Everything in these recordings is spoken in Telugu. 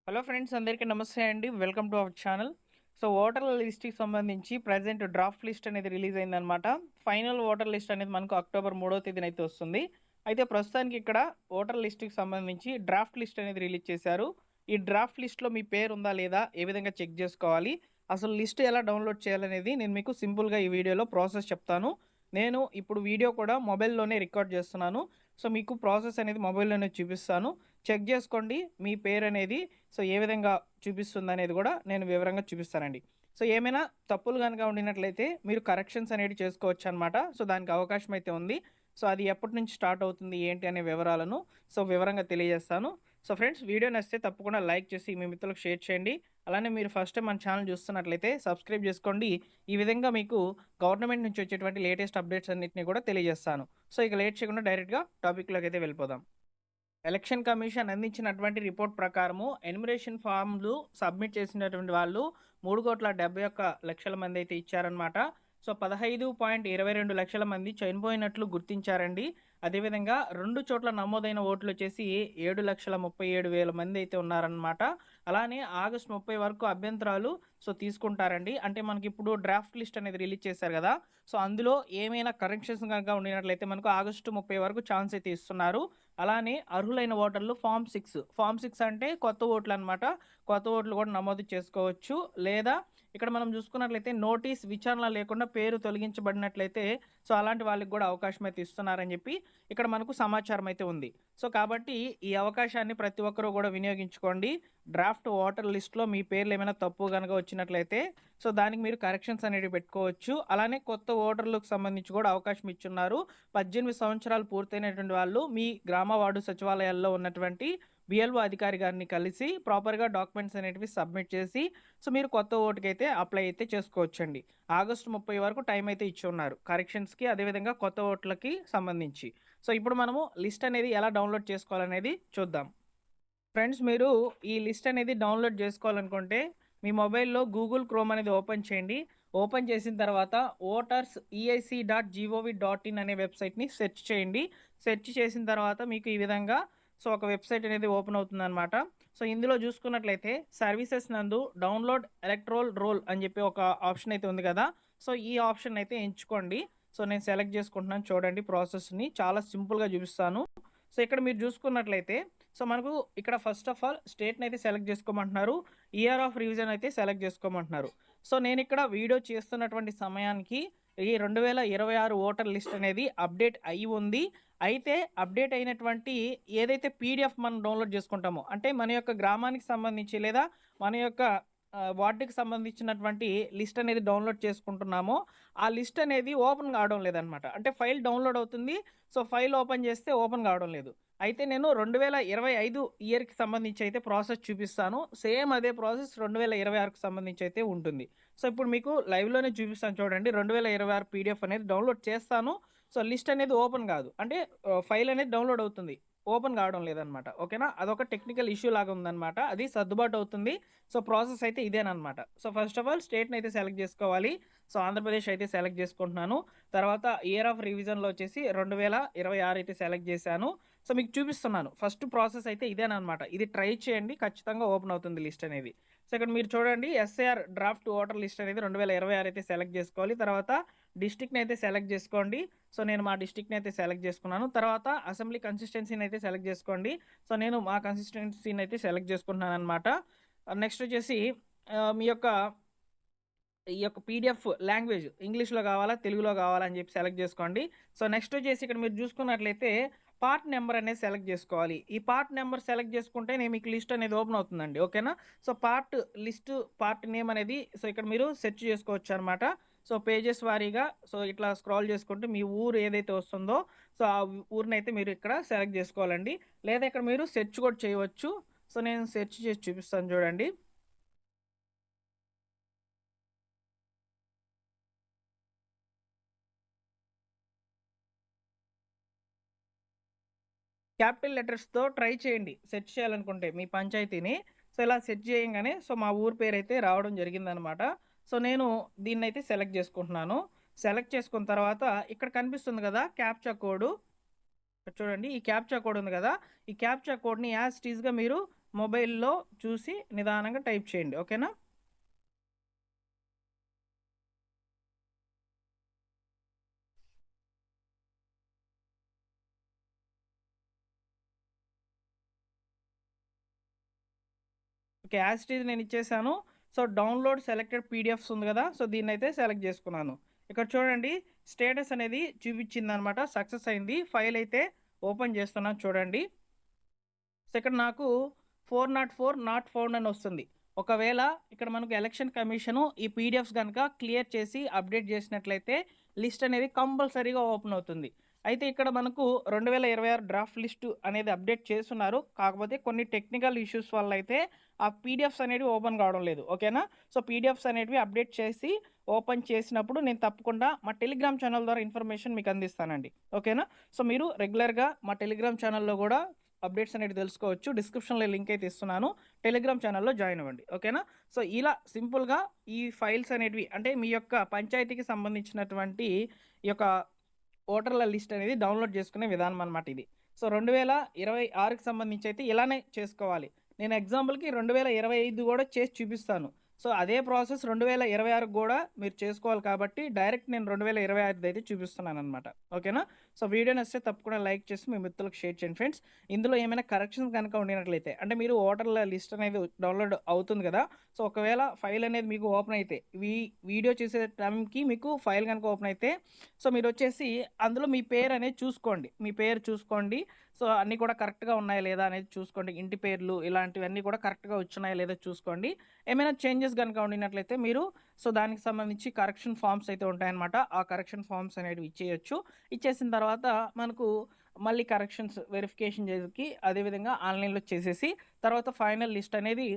హలో ఫ్రెండ్స్, అందరికీ నమస్తే అండి. Welcome to our channel. So ఓటర్ల లిస్ట్‌కి సంబంధించి ప్రెజెంట్ డ్రాఫ్ట్ లిస్ట్ అనేది రిలీజ్ అయిందనమాట. ఫైనల్ ఓటర్ లిస్ట్ అనేది మనకు అక్టోబర్ 3వ తేదీన అయితే వస్తుంది. అయితే ప్రస్తుతానికి ఇక్కడ ఓటర్ లిస్ట్‌కి సంబంధించి డ్రాఫ్ట్ లిస్ట్ అనేది రిలీజ్ చేశారు. ఈ డ్రాఫ్ట్ లిస్ట్‌లో మీ పేరు ఉందా లేదా? ఏ విధంగా చెక్ చేసుకోవాలి? అసలు లిస్ట్ ఎలా డౌన్‌లోడ్ చేయాలనేది నేను మీకు సింపుల్‌గా ఈ వీడియోలో ప్రాసెస్ చెప్తాను. నేను ఇప్పుడు వీడియో కూడా మొబైల్‌లోనే రికార్డ్ చేస్తున్నాను. సో మీకు ప్రాసెస్ అనేది మొబైల్‌లోనే చూపిస్తాను. చెక్ చేసుకోండి మీ పేరనేది ఏ విధంగా చూపిస్తుందనేది కూడా నేను వివరంగా చూపిస్తానండి. సో ఏమైనా తప్పులు గనుక ఉండినట్లయితే మీరు కరెక్షన్స్ అనేటివి చేసుకోవచ్చనమాట. సో దానికి అవకాశం అయితే ఉంది. సో అది ఎప్పటి నుంచి స్టార్ట్ అవుతుంది ఏంటి అనే వివరాలను వివరంగా తెలియజేస్తాను. సో ఫ్రెండ్స్, వీడియో నచ్చితే తప్పకుండా లైక్ చేసి మీ మిత్రులకు షేర్ చేయండి. అలానే మీరు ఫస్ట్ టైం మన ఛానల్ చూస్తున్నట్లయితే సబ్స్క్రైబ్ చేసుకోండి. ఈ విధంగా మీకు గవర్నమెంట్ నుంచి వచ్చేటువంటి లేటెస్ట్ అప్డేట్స్ అన్నిటిని కూడా తెలియజేస్తాను. సో ఇక లేట్ చేయకుండా డైరెక్ట్‌గా టాపిక్‌లోకి అయితే వెళ్ళిపోదాం. ఎలక్షన్ కమిషన్ అందించినటువంటి రిపోర్ట్ ప్రకారము ఎన్యుమరేషన్ ఫామ్‌లు సబ్మిట్ చేసినటువంటి వాళ్ళు 3,71,00,000 మంది అయితే ఇచ్చారనమాట. సో 15.22 లక్షల మంది చనిపోయినట్లు గుర్తించారండి. అదేవిధంగా 2 చోట్ల నమోదైన ఓట్లొచ్చేసి 7,37,000 మంది అయితే ఉన్నారనమాట. అలానే ఆగస్టు 30 వరకు అభ్యంతరాలు తీసుకుంటారండి. అంటే మనకిప్పుడు డ్రాఫ్ట్ లిస్ట్ అనేది రిలీజ్ చేశారు గదా! సో అందులో ఏమైనా కరెక్షన్స్ గనక ఉండినట్లయితే మనకు ఆగస్టు 30 వరకు ఛాన్స్ అయితే ఇస్తున్నారు. అలానే అర్హులైన ఓటర్లు ఫామ్ 6 అంటే కొత్త ఓట్లనమాట. కొత్త ఓట్లు కూడా నమోదు చేసుకోవచ్చు. లేదా ఇక్కడ మనం చూసుకున్నట్లయితే నోటీస్ విచారణ లేకుండా పేరు తొలగించబడినట్లయితే అలాంటి వాళ్ళకి కూడా అవకాశం అయితే ఇస్తున్నారని చెప్పి ఇక్కడ మనకు సమాచారం అయితే ఉంది. సో కాబట్టి ఈ అవకాశాన్ని ప్రతి ఒక్కరూ కూడా వినియోగించుకోండి. డ్రాఫ్ట్ ఓటర్ లిస్ట్‌లో మీ పేర్లు ఏమైనా తప్పు గనక వచ్చినట్లయితే దానికి మీరు కరెక్షన్స్ అనేటివి పెట్టుకోవచ్చు. అలానే కొత్త ఓటర్లకు సంబంధించి కూడా అవకాశం ఇచ్చున్నారు. 18 సంవత్సరాలు పూర్తయినటువంటి వాళ్ళు మీ గ్రామ వార్డు సచివాలయాల్లో ఉన్నటువంటి బిఎల్ఓ అధికారి గారిని కలిసి ప్రాపర్‌గా డాక్యుమెంట్స్ అనేటివి సబ్మిట్ చేసి మీరు కొత్త ఓటుకైతే అప్లై అయితే చేసుకోవచ్చండి. ఆగస్టు 30 వరకు టైం అయితే ఇచ్చి ఉన్నారు కరెక్షన్స్‌కి, అదేవిధంగా కొత్త ఓట్లకి సంబంధించి. సో ఇప్పుడు మనము లిస్ట్ అనేది ఎలా డౌన్‌లోడ్ చేసుకోవాలనేది చూద్దాం. ఫ్రెండ్స్, మీరు ఈ లిస్ట్ అనేది డౌన్‌లోడ్ చేసుకోవాలనుకుంటే మీ మొబైల్‌లో గూగుల్ క్రోమ్ అనేది ఓపెన్ చేయండి. ఓపెన్ చేసిన తర్వాత oterseic.gov.in అనే వెబ్‌సైట్‌ని సెర్చ్ చేయండి. సెర్చ్ చేసిన తర్వాత మీకు ఈ విధంగా ఒక వెబ్‌సైట్ అనేది ఓపెన్ అవుతుందనమాట. సో ఇందులో చూసుకున్నట్లయితే సర్వీసెస్ నందు డౌన్‌లోడ్ ఎలక్టోరల్ రోల్ అని చెప్పి ఒక ఆప్షన్ అయితే ఉంది కదా! సో ఈ ఆప్షన్ అయితే ఎంచుకోండి. సో నేను సెలెక్ట్ చేసుకుంటున్నాను, చూడండి ప్రాసెస్‌ని చాలా సింపుల్‌గా చూపిస్తాను. సో ఇక్కడ మీరు చూసుకున్నట్లయితే మనకు ఇక్కడ ఫస్ట్ ఆఫ్ ఆల్ స్టేట్‌నైతే సెలెక్ట్ చేసుకోమంటున్నారు. ఇయర్ ఆఫ్ రివిజన్ అయితే సెలెక్ట్ చేసుకోమంటున్నారు. సో నేనిక్కడ వీడియో చేస్తున్నటువంటి సమయానికి ఈ 2026 ఓటర్ లిస్ట్ అనేది అప్డేట్ అయ్యి ఉంది. అయితే అప్డేట్ అయినటువంటి ఏదైతే పీడీఎఫ్ మనం డౌన్‌లోడ్ చేసుకుంటామో, అంటే మన యొక్క గ్రామానికి సంబంధించి లేదా మన యొక్క వార్డుకి సంబంధించినటువంటి లిస్ట్ అనేది డౌన్‌లోడ్ చేసుకుంటున్నామో, ఆ లిస్ట్ అనేది ఓపెన్ కావడం లేదనమాట. అంటే ఫైల్ డౌన్‌లోడ్ అవుతుంది. సో ఫైల్ ఓపెన్ చేస్తే ఓపెన్ కావడం లేదు. అయితే నేను 2025 ఇయర్‌కి సంబంధించి అయితే ప్రాసెస్ చూపిస్తాను. సేమ్ అదే ప్రాసెస్ 2026కి సంబంధించి అయితే ఉంటుంది. సో ఇప్పుడు మీకు లైవ్‌లోనే చూపిస్తాను చూడండి. 2026 పీడీఎఫ్ అనేది డౌన్‌లోడ్ చేస్తాను. సో లిస్ట్ అనేది ఓపెన్ కాదు. అంటే ఫైల్ అనేది డౌన్‌లోడ్ అవుతుంది. ఓపెన్ కావడం లేదనమాట. ఓకేనా? అదొక టెక్నికల్ ఇష్యూ లాగా ఉందనమాట. అది సర్దుబాటు అవుతుంది. సో ప్రాసెస్ అయితే ఇదేననమాట. సో ఫస్ట్ ఆఫ్ ఆల్ స్టేట్‌నైతే సెలెక్ట్ చేసుకోవాలి. సో ఆంధ్రప్రదేశ్ అయితే సెలెక్ట్ చేసుకుంటున్నాను. తర్వాత ఇయర్ ఆఫ్ రివిజన్‌లో వచ్చేసి 2026 అయితే సెలెక్ట్ చేశాను. సో మీకు చూపిస్తున్నాను. ఫస్ట్ ప్రాసెస్ అయితే ఇదేననమాట. ఇది ట్రై చేయండి. ఖచ్చితంగా ఓపెన్ అవుతుంది లిస్ట్ అనేది. సో ఇక్కడ మీరు చూడండి, ఎస్ఐఆర్ డ్రాఫ్ట్ ఓటర్ లిస్ట్ అనేది 2026 అయితే సెలెక్ట్ చేసుకోవాలి. తర్వాత డిస్ట్రిక్ట్‌ని అయితే సెలెక్ట్ చేసుకోండి. సో నేను మా డిస్ట్రిక్ట్‌ని అయితే సెలెక్ట్ చేసుకున్నాను. తర్వాత అసెంబ్లీ కన్సిస్టెన్సీని అయితే సెలెక్ట్ చేసుకోండి. సో నేను మా కన్సిస్టెన్సీని అయితే సెలెక్ట్ చేసుకుంటున్నాననమాట. నెక్స్ట్ వచ్చేసి మీ యొక్క ఈ యొక్క పీడీఎఫ్ లాంగ్వేజ్ ఇంగ్లీష్‌లో కావాలా? తెలుగులో కావాలా? అని చెప్పి సెలెక్ట్ చేసుకోండి. సో నెక్స్ట్ వచ్చేసి ఇక్కడ మీరు చూసుకున్నట్లయితే పార్ట్ నంబర్ అనేది సెలెక్ట్ చేసుకోవాలి. ఈ పార్ట్ నంబర్ సెలెక్ట్ చేసుకుంటేనే మీకు లిస్ట్ అనేది ఓపెన్ అవుతుందండి. ఓకేనా? సో పార్ట్ నేమ్ అనేది ఇక్కడ మీరు సెర్చ్ చేసుకోవచ్చనమాట. సో పేజెస్ వారీగా ఇట్లా స్క్రాల్ చేసుకుంటూ మీ ఊరు ఏదైతే వస్తుందో ఆ ఊరినైతే మీరు ఇక్కడ సెలెక్ట్ చేసుకోవాలండి. లేదా ఇక్కడ మీరు సెర్చ్ కూడా చేయవచ్చు. సో నేను సెర్చ్ చేసి చూపిస్తాను చూడండి. క్యాపిటల్ లెటర్స్‌తో ట్రై చేయండి సెర్చ్ చేయాలనుకుంటే మీ పంచాయతీని. సో ఇలా సెర్చ్ చేయంగానే మా ఊరు పేరైతే రావడం జరిగిందనమాట. సో నేను దీన్నైతే సెలెక్ట్ చేసుకుంటున్నాను. సెలెక్ట్ చేసుకున్న తర్వాత ఇక్కడ కనిపిస్తుంది కదా క్యాప్చా కోడు. ఇక్కడ చూడండి, ఈ క్యాప్చా కోడ్ ఉంది కదా! ఈ క్యాప్చా కోడ్‌ని యాజ్ ఇట్ ఈస్‌గా మీరు మొబైల్‌లో చూసి నిదానంగా టైప్ చేయండి. ఓకేనా? ఓకే. యాజ్ ఇట్ ఈజ్ నేనిచ్చేసాను. సో, డౌన్‌లోడ్ సెలెక్టెడ్ పీడీఎఫ్స్ ఉంది గదా! సో, దీన్నైతే సెలెక్ట్ జేసుకున్నాను. ఇక్కడ చూడండి స్టేటస్ అనేది చూపిచ్చిందనమాట. సక్సెస్ అయింది. ఫైల్ అయితే ఓపెన్ జేస్తున్నాను చూడండి. సో, ఇక్కడ నాకు 404 నాట్ ఫౌండ్ అని వస్తుంది. ఒకవేళ ఇక్కడ మనకు ఎలక్షన్ కమిషను ఈ పీడీఎఫ్స్ గనక క్లియర్ చేసి అప్డేట్ చేసినట్లయితే లిస్ట్ అనేది కంపల్సరీగా ఓపెన్ అవుతుంది. అయితే ఇక్కడ మనకు 2026 డ్రాఫ్ట్ లిస్ట్ అనేది అప్డేట్ చేసున్నారు. కాకపోతే కొన్ని టెక్నికల్ ఇష్యూస్ వల్ల అయితే ఆ పీడీఎఫ్స్ అనేటివి ఓపెన్ కావడం లేదు. ఓకేనా? సో, పీడీఎఫ్స్ అనేటివి అప్డేట్ చేసి ఓపెన్ చేసినప్పుడు నేను తప్పకుండా మా టెలిగ్రామ్ ఛానల్ ద్వారా ఇన్ఫర్మేషన్ మీకు అందిస్తానండి. ఓకేనా? సో, మీరు రెగ్యులర్‌గా మా టెలిగ్రామ్ ఛానల్‌లో గూడా అప్డేట్స్ అనేటివి తెలుసుకోవచ్చు. డిస్క్రిప్షన్‌లో లింక్ అయితే ఇస్తున్నాను. టెలిగ్రామ్ ఛానల్‌లో జాయిన్ అవ్వండి. ఓకేనా? సో, ఇలా సింపుల్‌గా ఈ ఫైల్స్ అనేటివి అంటే మీ యొక్క పంచాయతీకి సంబంధించినటువంటి ఈ యొక్క ఓటర్ల లిస్ట్ అనేది డౌన్‌లోడ్ చేసుకునే విధానం అనమాట ఇది. సో, 2026కి సంబంధించి అయితే ఇలానే చేసుకోవాలి. నేను ఎగ్జాంపుల్‌కి 2025 గూడా చేసి చూపిస్తాను. సో, అదే ప్రాసెస్ 2026కి గూడా మీరు చేసుకోవాలి కాబట్టి డైరెక్ట్ నేను 2025 అయితే చూపిస్తున్నాననమాట. ఓకేనా? సో, వీడియో నచ్చితే తప్పకుండా లైక్ చేసి మీ మిత్రులకు షేర్ చేయండి ఫ్రెండ్స్. ఇందులో ఏమైనా కరెక్షన్స్ గనక ఉండినట్లయితే అంటే మీరు ఓటర్ల లిస్ట్ అనేది డౌన్‌లోడ్ అవుతుంది గదా! సో, ఒకవేళ ఫైల్ అనేది మీకు ఓపెన్ అయితే వీడియో చేసే టైంకి మీకు ఫైల్ గనక ఓపెన్ అయితే సో, మీరొచ్చేసి అందులో మీ పేరనేది చూసుకోండి. మీ పేరు చూసుకోండి. సో, అన్నీ కూడా కరెక్ట్‌గా ఉన్నాయా లేదా అనేది చూసుకోండి. ఇంటి పేర్లు ఇలాంటివన్నీ కూడా కరెక్ట్‌గా వచ్చున్నాయా లేదా చూసుకోండి. ఏమైనా చేంజెస్ గనక ఉండినట్లయితే మీరు సో, దానికి సంబంధించి కరెక్షన్ ఫార్మ్స్ అయితే ఉంటాయన్నమాట. ఆ కరెక్షన్ ఫార్మ్స్ అనేటివి ఇచ్చేయొచ్చు. ఇచ్చేసిన తర్వాత మనకు మళ్ళీ కరెక్షన్స్ వెరిఫికేషన్ చేసి అదేవిధంగా ఆన్‌లైన్‌లో చేసేసి తర్వాత ఫైనల్ లిస్ట్ అనేది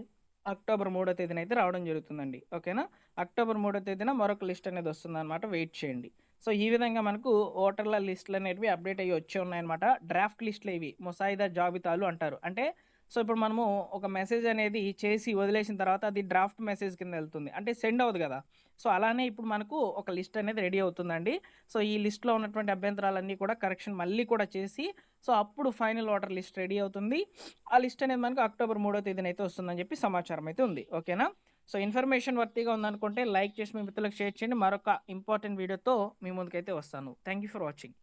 అక్టోబర్ 3 తేదీన అయితే రావడం జరుగుతుందండి. ఓకేనా? అక్టోబర్ 3 తేదీన మరొక లిస్ట్ అనేది వస్తుందన్నమాట. వెయిట్ చేయండి. సో, ఈ విధంగా మనకు ఓటర్ల లిస్టులనేటివి అప్డేట్ అయ్యి వచ్చే ఉన్నాయన్నమాట. డ్రాఫ్ట్ లిస్టులు ఇవి. ముసాయిదా జాబితాలు అంటారు. అంటే సో, ఇప్పుడు మనము ఒక మెసేజ్ అనేది చేసి వదిలేసిన తర్వాత అది డ్రాఫ్ట్ మెసేజ్ కింద ఎళ్తుంది. అంటే సెండ్ అవ్వదు గదా! సో, అలానే ఇప్పుడు మనకు ఒక లిస్ట్ అనేది రెడీ అవుతుందండి. సో, ఈ లిస్ట్‌లో ఉన్నటువంటి అభ్యంతరాలన్నీ కూడా కరెక్షన్ మళ్ళీ కూడా చేసి సో, అప్పుడు ఫైనల్ ఓటర్ లిస్ట్ రెడీ అవుతుంది. ఆ లిస్ట్ అనేది మనకు అక్టోబర్ 3 తేదీన అయితే వస్తుందని చెప్పి సమాచారం అయితే ఉంది. ఓకేనా? సో, ఇన్ఫర్మేషన్ వర్తీగా ఉందనుకుంటే లైక్ చేసి మీ మిత్రులకు షేర్ చేయండి. మరొక ఇంపార్టెంట్ వీడియోతో మీ ముందుకైతే వస్తాను. Thank you for watching.